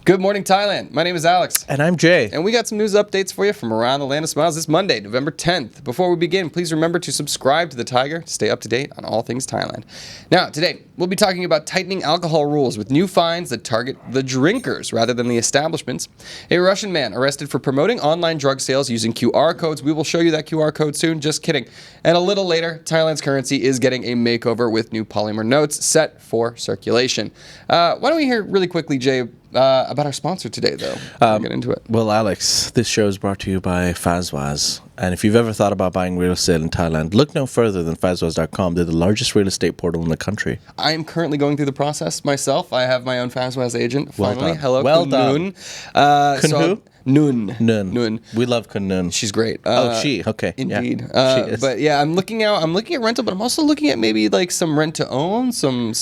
Good morning, Thailand. My name is Alex. And I'm Jay. And we got some news updates for you from around the land of smiles this Monday, November 10th. Before we begin, please remember to subscribe to the Thaiger to stay up to date on all things Thailand. Now, today, we'll be talking about tightening alcohol rules with new fines that target the drinkers rather than the establishments. A Russian man arrested for promoting online drug sales using QR codes. We will show you that QR code soon. Just kidding. And a little later, Thailand's currency is getting a makeover with new Polymer notes set for circulation. Why don't we hear really quickly, Jay, about our sponsor today, though. We'll get into it. Well, Alex, this show is brought to you by Fazwaz. And if you've ever thought about buying real estate in Thailand, look no further than Fazwaz.com. They're the largest real estate portal in the country. I am currently going through the process myself. I have my own Fazwaz agent. Well Finally, done. hello, Well Kun done. Noon. Kun who? Noon. Nun. We love Kun Nun. She's great. She. Okay. Indeed. Yeah. She is. But yeah, I'm looking at rental, but I'm also looking at maybe like some rent to own, some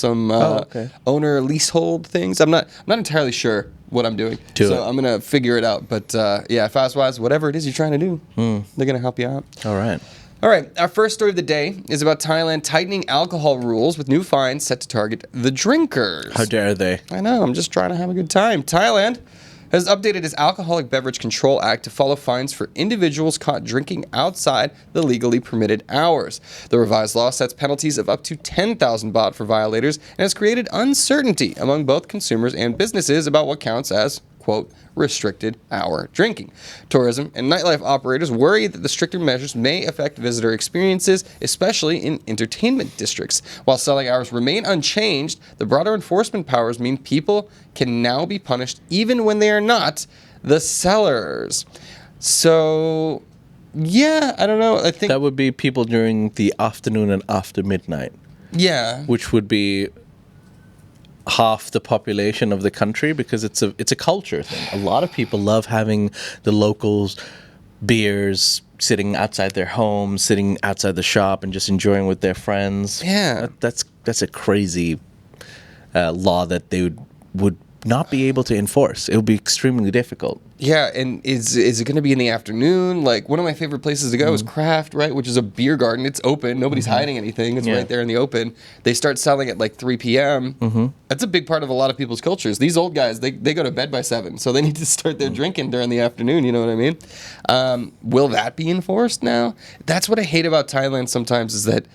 owner leasehold things. I'm not entirely sure what I'm doing. I'm gonna figure it out. But yeah, Fastwise, whatever it is you're trying to do, they're gonna help you out. All right. All right, our first story of the day is about Thailand tightening alcohol rules with new fines set to target the drinkers. How dare they? I know, I'm just trying to have a good time. Thailand has updated its Alcoholic Beverage Control Act to follow fines for individuals caught drinking outside the legally permitted hours. The revised law sets penalties of up to 10,000 baht for violators and has created uncertainty among both consumers and businesses about what counts as, quote, restricted hour drinking. Tourism and nightlife operators worry that the stricter measures may affect visitor experiences, especially in entertainment districts. While selling hours remain unchanged, the broader enforcement powers mean people can now be punished even when they are not the sellers. So, yeah, I don't know. I think that would be people during the afternoon and after midnight. Yeah. Which would be half the population of the country, because it's a culture thing. A lot of people love having the locals beers sitting outside their homes, sitting outside the shop and just enjoying with their friends. Yeah. That's a crazy law that they would not be able to enforce. It would be extremely difficult. Yeah, and is it going to be in the afternoon? Like, one of my favorite places to go is Craft, right, which is a beer garden. It's open. Nobody's hiding anything. It's right there in the open. They start selling at like 3 p.m. That's a big part of a lot of people's cultures. These old guys, they go to bed by 7, so they need to start their drinking during the afternoon, you know what I mean? Will that be enforced now? That's what I hate about Thailand sometimes, is that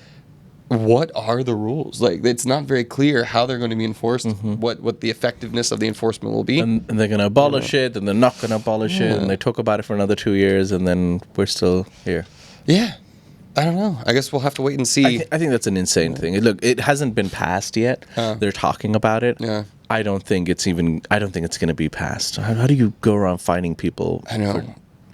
what are the rules? Like, it's not very clear how they're going to be enforced, what the effectiveness of the enforcement will be. And they're going to abolish it, and they're not going to abolish it, and they talk about it for another 2 years, and then we're still here. Yeah. I don't know. I guess we'll have to wait and see. I think that's an insane thing. Look, it hasn't been passed yet. They're talking about it. Yeah. I don't think it's going to be passed. How do you go around finding people for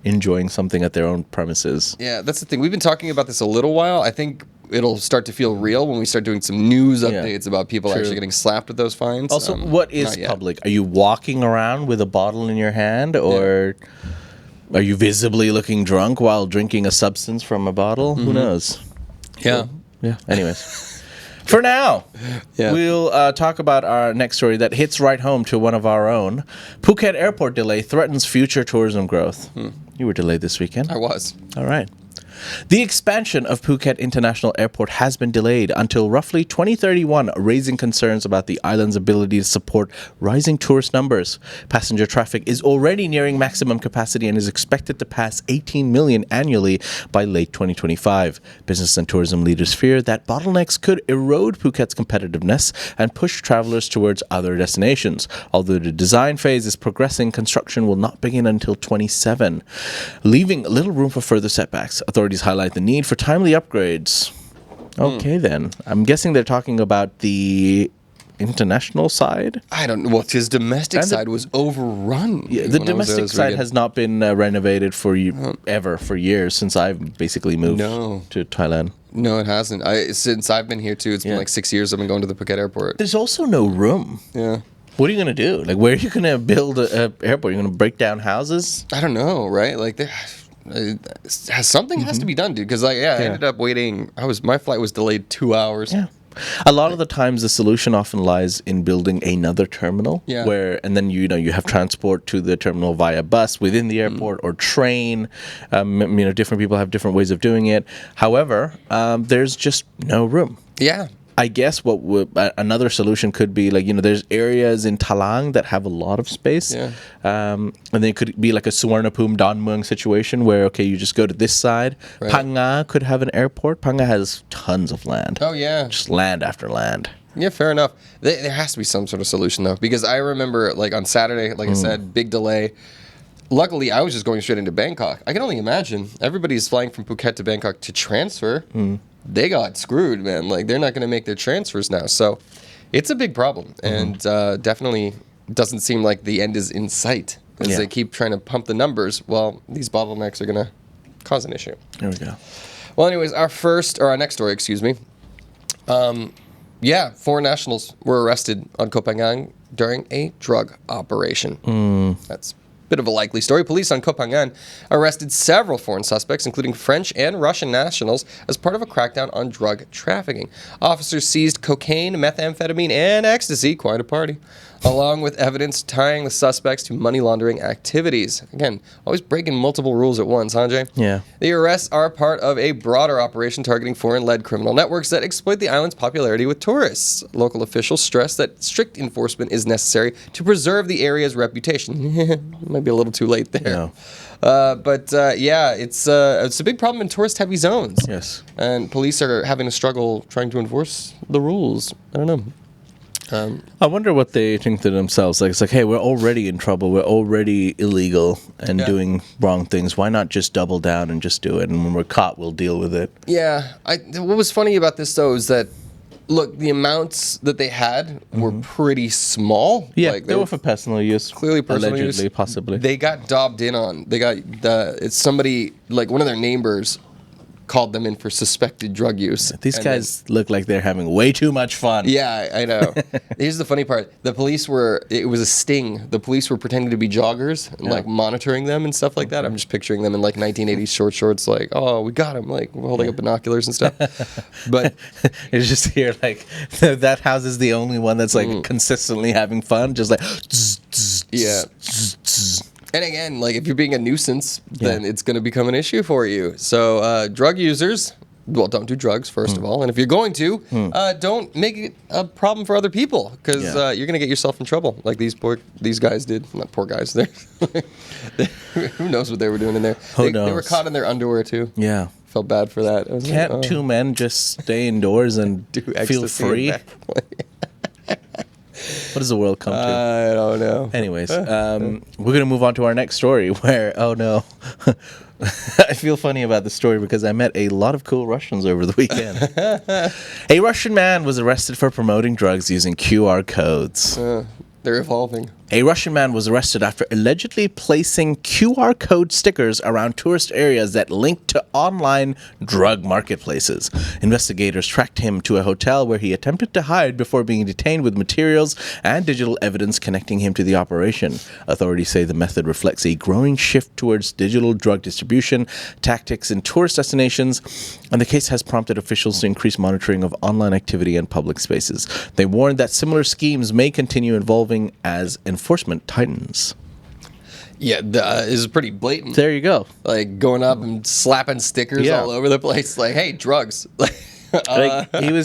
enjoying something at their own premises? Yeah, that's the thing. We've been talking about this a little while. I think it'll start to feel real when we start doing some news updates about people actually getting slapped with those fines. Also, what is public? Are you walking around with a bottle in your hand, or are you visibly looking drunk while drinking a substance from a bottle? Who knows? Yeah. Yeah. Anyways. For now, we'll talk about our next story that hits right home to one of our own. Phuket airport delay threatens future tourism growth. You were delayed this weekend. I was. All right. The expansion of Phuket International Airport has been delayed until roughly 2031, raising concerns about the island's ability to support rising tourist numbers. Passenger traffic is already nearing maximum capacity and is expected to pass 18 million annually by late 2025. Business and tourism leaders fear that bottlenecks could erode Phuket's competitiveness and push travelers towards other destinations. Although the design phase is progressing, construction will not begin until 27, leaving little room for further setbacks. Authorities highlight the need for timely upgrades. Okay, then. I'm guessing they're talking about the international side? I don't know. Well, his domestic side was overrun. Yeah, the domestic side has not been renovated for years, since I've basically moved to Thailand. No, it hasn't. Since I've been here, too, it's been like 6 years I've been going to the Phuket airport. There's also no room. Yeah. What are you going to do? Like, where are you going to build an airport? You're going to break down houses? I don't know, right? Like, something has to be done, dude. Because I ended up waiting. My flight was delayed 2 hours. Yeah. A lot of the times, the solution often lies in building another terminal, and then you have transport to the terminal via bus within the airport or train. Different people have different ways of doing it. However, there's just no room. Yeah. I guess what would another solution could be like, there's areas in Talang that have a lot of space. Yeah. And then it could be like a Suvarnabhumi Donmueang situation where, okay, you just go to this side. Right. Phanga could have an airport. Phanga has tons of land. Oh, yeah. Just land after land. Yeah, fair enough. There has to be some sort of solution, though, because I remember, like, on Saturday, like I said, big delay. Luckily, I was just going straight into Bangkok. I can only imagine. Everybody's flying from Phuket to Bangkok to transfer. They got screwed, man. Like, they're not going to make their transfers now. So it's a big problem. And definitely doesn't seem like the end is in sight. As they keep trying to pump the numbers, well, these bottlenecks are going to cause an issue. There we go. Well, anyways, our next story, excuse me. Foreign nationals were arrested on Koh Phangan during a drug operation. That's bit of a likely story. Police on Koh Phangan arrested several foreign suspects, including French and Russian nationals, as part of a crackdown on drug trafficking. Officers seized cocaine, methamphetamine, and ecstasy, quite a party, along with evidence tying the suspects to money laundering activities. Again, always breaking multiple rules at once, huh, Jay? Yeah. The arrests are part of a broader operation targeting foreign-led criminal networks that exploit the island's popularity with tourists. Local officials stress that strict enforcement is necessary to preserve the area's reputation. Might be a little too late there. No. It's a big problem in tourist-heavy zones. Yes. And police are having a struggle trying to enforce the rules. I don't know. I wonder what they think to themselves. Like, it's like, hey, we're already in trouble. We're already illegal and doing wrong things. Why not just double down and just do it? And when we're caught, we'll deal with it. Yeah. What was funny about this, though, is that, look, the amounts that they had were pretty small. Yeah, like, they were for personal use. Clearly personal allegedly, use. possibly. They got daubed in on. It's somebody, like one of their neighbors called them in for suspected drug use. These guys look like they're having way too much fun. Yeah, I know. Here's the funny part. It was a sting. The police were pretending to be joggers and like monitoring them and stuff like that. I'm just picturing them in like 1980s short shorts, like, oh, we got him, like holding up binoculars and stuff. But it's just here, like, that house is the only one that's like consistently having fun, just like, yeah. And again, like if you're being a nuisance, then it's going to become an issue for you. So drug users, well, don't do drugs, first of all. And if you're going to, don't make it a problem for other people because you're going to get yourself in trouble like these guys did. Not poor guys. Who knows what they were doing in there. They were caught in their underwear, too. Yeah. Felt bad for that. Can't two men just stay indoors and feel free? What does the world come to? I don't know. Anyways, we're going to move on to our next story where, oh no, I feel funny about the story because I met a lot of cool Russians over the weekend. A Russian man was arrested for promoting drugs using QR codes. They're evolving. A Russian man was arrested after allegedly placing QR code stickers around tourist areas that linked to online drug marketplaces. Investigators tracked him to a hotel where he attempted to hide before being detained with materials and digital evidence connecting him to the operation. Authorities say the method reflects a growing shift towards digital drug distribution tactics in tourist destinations, and the case has prompted officials to increase monitoring of online activity and public spaces. They warned that similar schemes may continue evolving as enforcement tightens. Yeah, this is pretty blatant. There you go. Like going up and slapping stickers all over the place. Like, hey, drugs. Like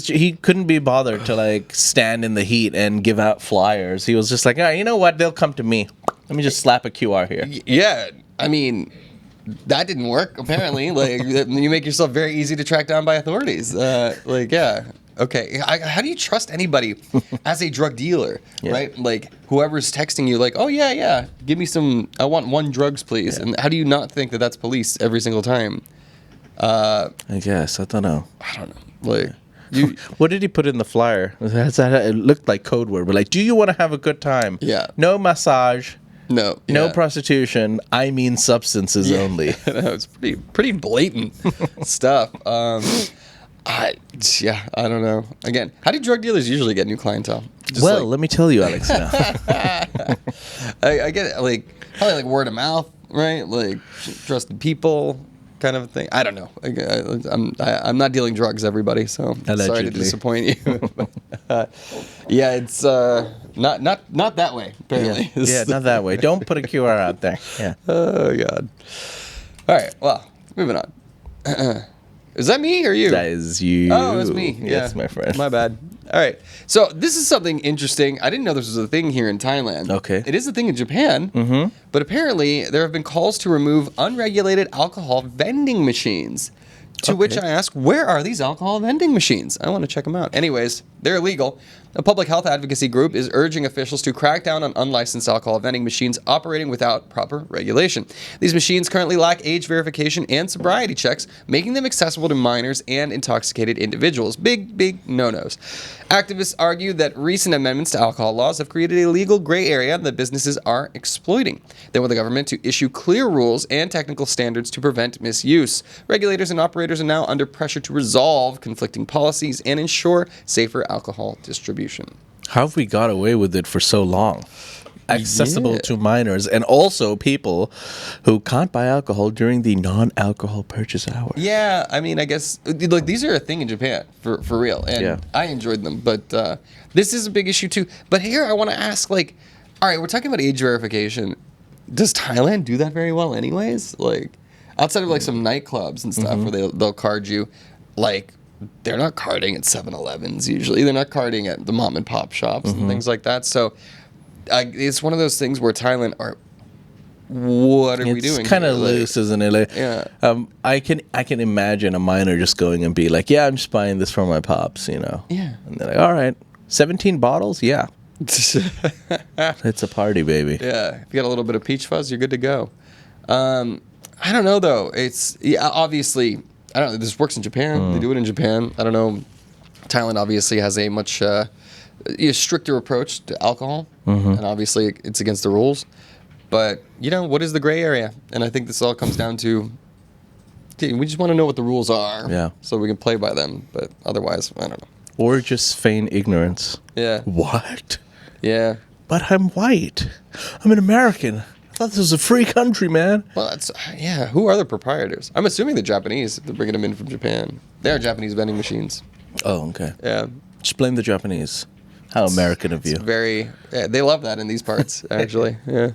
he couldn't be bothered to like stand in the heat and give out flyers. He was just like, you know what? They'll come to me. Let me just slap a QR here. Yeah, I mean, that didn't work apparently. Like you make yourself very easy to track down by authorities. Okay, how do you trust anybody as a drug dealer, right? Like, whoever's texting you, like, oh, yeah, give me some, I want 1 drugs, please. Yeah. And how do you not think that that's police every single time? I guess. I don't know. Like, what did he put in the flyer? It looked like code word. But like, do you want to have a good time? Yeah. No massage. No. No prostitution. I mean substances only. It's pretty blatant stuff. I don't know. Again, how do drug dealers usually get new clientele? Let me tell you, Alex. Now. I get it, like probably like word of mouth, right? Like trusted people, kind of thing. I don't know. I'm not dealing drugs, everybody. So allegedly. Sorry to disappoint you. It's not that way. Apparently, not that way. Don't put a QR out there. Yeah. Oh God. All right. Well, moving on. Is that me or you? That is you. Oh, it's me. Yes, Yeah. my friend. My bad. All right. So this is something interesting. I didn't know this was a thing here in Thailand. Okay. It is a thing in Japan. But apparently there have been calls to remove unregulated alcohol vending machines. To which I ask, where are these alcohol vending machines? I want to check them out. Anyways, they're illegal. A public health advocacy group is urging officials to crack down on unlicensed alcohol vending machines operating without proper regulation. These machines currently lack age verification and sobriety checks, making them accessible to minors and intoxicated individuals. Big no-nos. Activists argue that recent amendments to alcohol laws have created a legal gray area that businesses are exploiting. They want the government to issue clear rules and technical standards to prevent misuse. Regulators and operators are now under pressure to resolve conflicting policies and ensure safer alcohol distribution. How have we got away with it for so long? Accessible to minors and also people who can't buy alcohol during the non-alcohol purchase hour. Yeah, I mean, I guess like these are a thing in Japan for real, and I enjoyed them. But this is a big issue too. But here, I want to ask, like, all right, we're talking about age verification. Does Thailand do that very well, anyways? Like, outside of like some nightclubs and stuff where they'll card you, like. They're not carding at 7-Elevens usually. They're not carding at the mom and pop shops and things like that. So it's one of those things where Thailand are. What are we doing? It's kind of loose, isn't it? Like, Yeah. I can imagine a minor just going and be like, "Yeah, I'm just buying this for my pops," Yeah. And they're like, "All right, 17 bottles, yeah, it's a party, baby." Yeah. If you got a little bit of peach fuzz, you're good to go. I don't know though. It's obviously. I don't know. This works in Japan. They do it in Japan. I don't know. Thailand obviously has a much stricter approach to alcohol, and obviously it's against the rules. But what is the gray area? And I think this all comes down to we just want to know what the rules are, so we can play by them. But otherwise, I don't know. Or just feign ignorance. Yeah. What? Yeah. But I'm white. I'm an American. I thought this was a free country, man. Well, who are the proprietors? I'm assuming the Japanese, if they're bringing them in from Japan. They are Japanese vending machines. Oh, okay. Yeah. Just blame the Japanese. How American of you. They love that in these parts, actually. Yeah.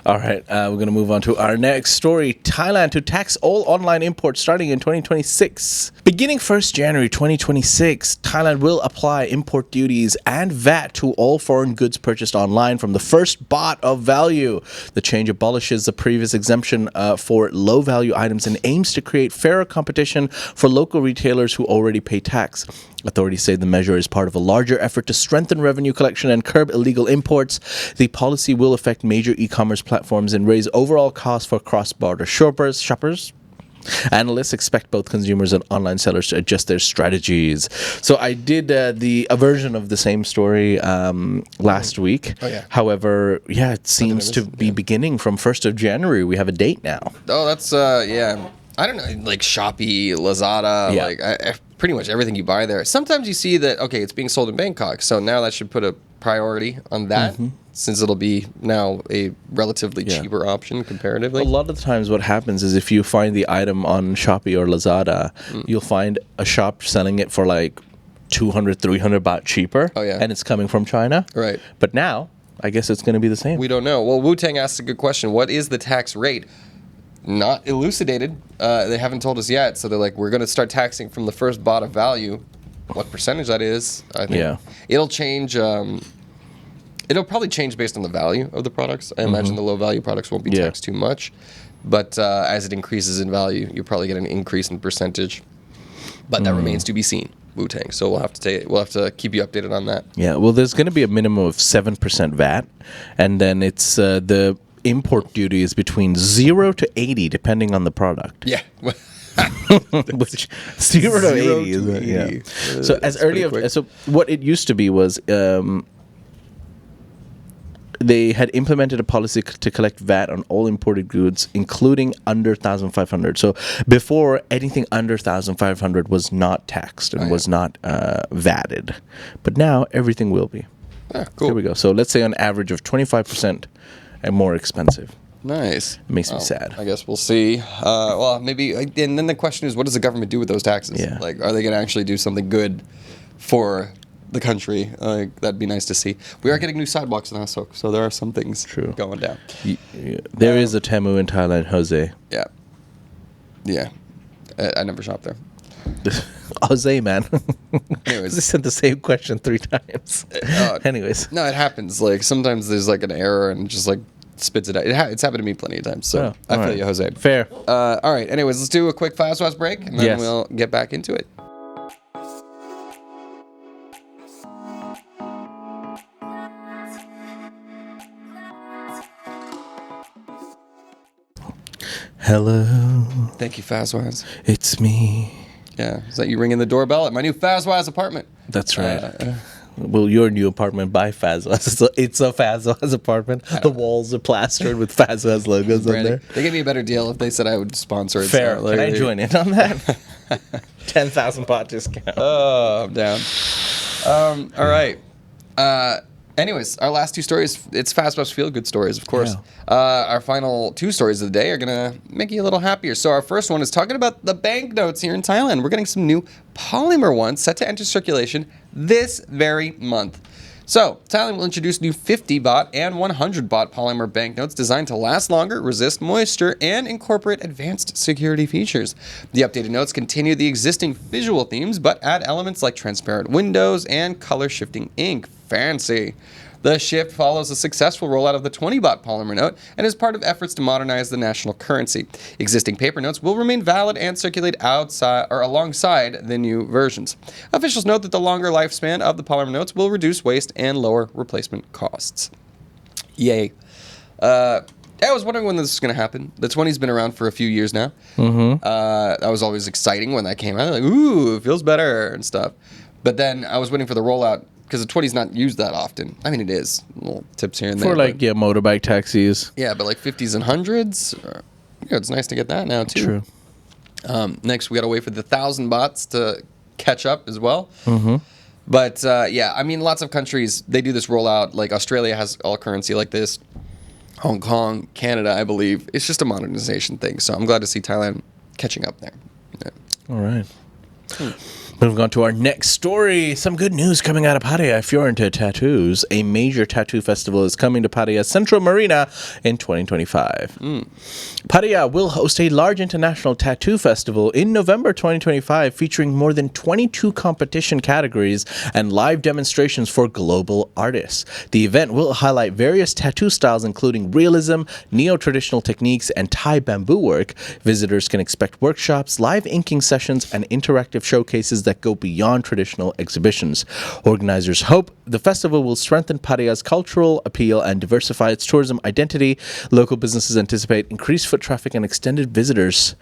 All right, we're going to move on to our next story. Thailand to tax all online imports starting in 2026. Beginning 1st January 2026, Thailand will apply import duties and VAT to all foreign goods purchased online from the first baht of value. The change abolishes the previous exemption for low-value items and aims to create fairer competition for local retailers who already pay tax. Authorities say the measure is part of a larger effort to strengthen revenue collection and curb illegal imports. The policy will affect major e-commerce platforms and raise overall costs for cross-border shoppers. Analysts expect both consumers and online sellers to adjust their strategies. So I did a version of the same story last week. Oh, yeah. However, it seems to be beginning from 1st of January. We have a date now. Oh, that's, I don't know, like Shopee, Lazada, like pretty much everything you buy there. Sometimes you see that, okay, it's being sold in Bangkok, so now that should put a priority on that, since it'll be now a relatively cheaper option comparatively. A lot of the times what happens is if you find the item on Shopee or Lazada, you'll find a shop selling it for like 200, 300 baht cheaper. Oh, yeah. And it's coming from China. Right. But now, I guess it's going to be the same. We don't know. Well, Wu-Tang asked a good question. What is the tax rate? Not elucidated. They haven't told us yet. So they're like, we're going to start taxing from the first baht of value. What percentage that is, I think it'll change. It'll probably change based on the value of the products. I imagine the low value products won't be taxed too much. But as it increases in value, you'll probably get an increase in percentage. But that remains to be seen. Wu-Tang. So we'll have to keep you updated on that. Yeah. Well, there's going to be a minimum of 7% VAT, and then it's the import duty is between 0 to 80 depending on the product. Yeah. Which 0 to 80 is so as early so what it used to be was they had implemented a policy to collect VAT on all imported goods, including under 1,500. So before, anything under 1,500 was not taxed and was not VATed. But now everything will be. Ah, cool. Here we go. So let's say on average of 25% and more expensive. Nice. Makes me sad. I guess we'll see. Well, maybe. And then the question is, what does the government do with those taxes? Yeah. Like, are they going to actually do something good for the country? That'd be nice to see. We are getting new sidewalks in Asok, so there are some things going down. There is a Temu in Thailand, Jose. Yeah. Yeah. I never shopped there. Jose, man. Anyways. They sent the same question 3 times. Anyways. No, it happens. Like sometimes there's like an error and just like spits it out. It's happened to me plenty of times. So I feel you, Jose. Fair. All right. Anyways, let's do a quick Fast Watch break and then we'll get back into it. Hello. Thank you, Fastwise. It's me. Yeah, is that you ringing the doorbell at my new Fastwise apartment? That's right. Well, your new apartment by Fazwaz. It's a Fazwaz apartment. The walls are plastered with Fazwaz logos on there. They gave me a better deal if they said I would sponsor it. Fair. So, Can I join in on that? 10,000 baht discount. Oh, I'm down. All right. Anyways, our last 2 stories, it's Fast Watch Feel Good stories, of course. Yeah. Our final 2 stories of the day are going to make you a little happier. So our first one is talking about the banknotes here in Thailand. We're getting some new Polymer ones set to enter circulation this very month. So, Thailand will introduce new 50 baht and 100 baht polymer banknotes designed to last longer, resist moisture, and incorporate advanced security features. The updated notes continue the existing visual themes, but add elements like transparent windows and color-shifting ink. Fancy. The shift follows a successful rollout of the 20 baht polymer note and is part of efforts to modernize the national currency. Existing paper notes will remain valid and circulate outside or alongside the new versions. Officials note that the longer lifespan of the polymer notes will reduce waste and lower replacement costs. Yay. I was wondering when this was going to happen. The 20's been around for a few years now. That was always exciting when that came out. Like, ooh, it feels better and stuff. But then I was waiting for the rollout because the 20's not used that often. I mean, it is. Little tips here and there. For like, motorbike taxis. Yeah, but like 50s and 100s. It's nice to get that now, too. True. Next, we got to wait for the 1,000 bahts to catch up as well. But, yeah, I mean, lots of countries, they do this rollout. Like, Australia has all currency like this. Hong Kong, Canada, I believe. It's just a modernization thing. So I'm glad to see Thailand catching up there. Yeah. All right. Moving on to our next story. Some good news coming out of Pattaya. If you're into tattoos, a major tattoo festival is coming to Pattaya Central Marina in 2025. Pattaya will host a large international tattoo festival in November 2025 featuring more than 22 competition categories and live demonstrations for global artists. The event will highlight various tattoo styles including realism, neo-traditional techniques, and Thai bamboo work. Visitors can expect workshops, live inking sessions, and interactive showcases that go beyond traditional exhibitions. Organizers hope the festival will strengthen Pattaya's cultural appeal and diversify its tourism identity. Local businesses anticipate increased foot traffic and extended visitors.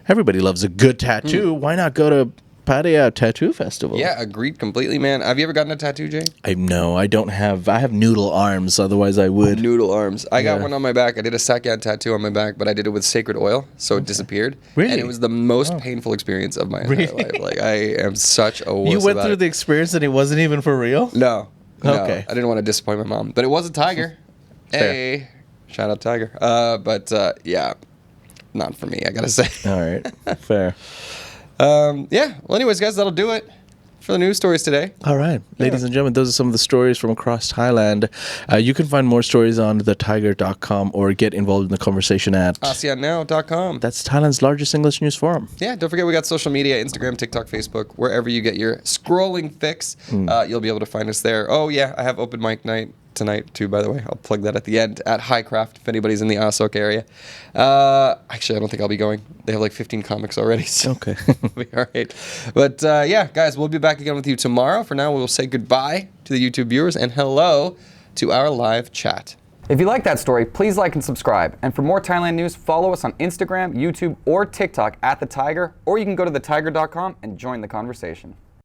Everybody loves a good tattoo. Why not go to Pattaya Tattoo Festival? Yeah, agreed completely, man. Have you ever gotten a tattoo, Jay? I don't have. I have noodle arms. Otherwise, I would. Noodle arms. I got one on my back. I did a Sakyan tattoo on my back, but I did it with sacred oil, so it disappeared. Really? And it was the most painful experience of my entire life. Like, I am such a wuss. You went through the experience and it wasn't even for real? No. Okay. I didn't want to disappoint my mom, but it was a Thaiger. Hey, shout out Thaiger. But yeah, not for me, I gotta say. All right. Fair. Yeah. Well, anyways, guys, that'll do it for the news stories today. All right. Ladies and gentlemen, those are some of the stories from across Thailand. You can find more stories on thetiger.com or get involved in the conversation at ASEANnow.com. That's Thailand's largest English news forum. Yeah, don't forget we got social media, Instagram, TikTok, Facebook, wherever you get your scrolling fix. You'll be able to find us there. Oh, yeah, I have open mic night tonight, too, by the way. I'll plug that at the end at Highcraft if anybody's in the Asok area. Actually, I don't think I'll be going. They have like 15 comics already, so Okay. it'll be all right. But yeah, guys, we'll be back again with you tomorrow. For now, we'll say goodbye to the YouTube viewers and hello to our live chat. If you like that story, please like and subscribe. And for more Thailand news, follow us on Instagram, YouTube, or TikTok at The Thaiger, or you can go to thetiger.com and join the conversation.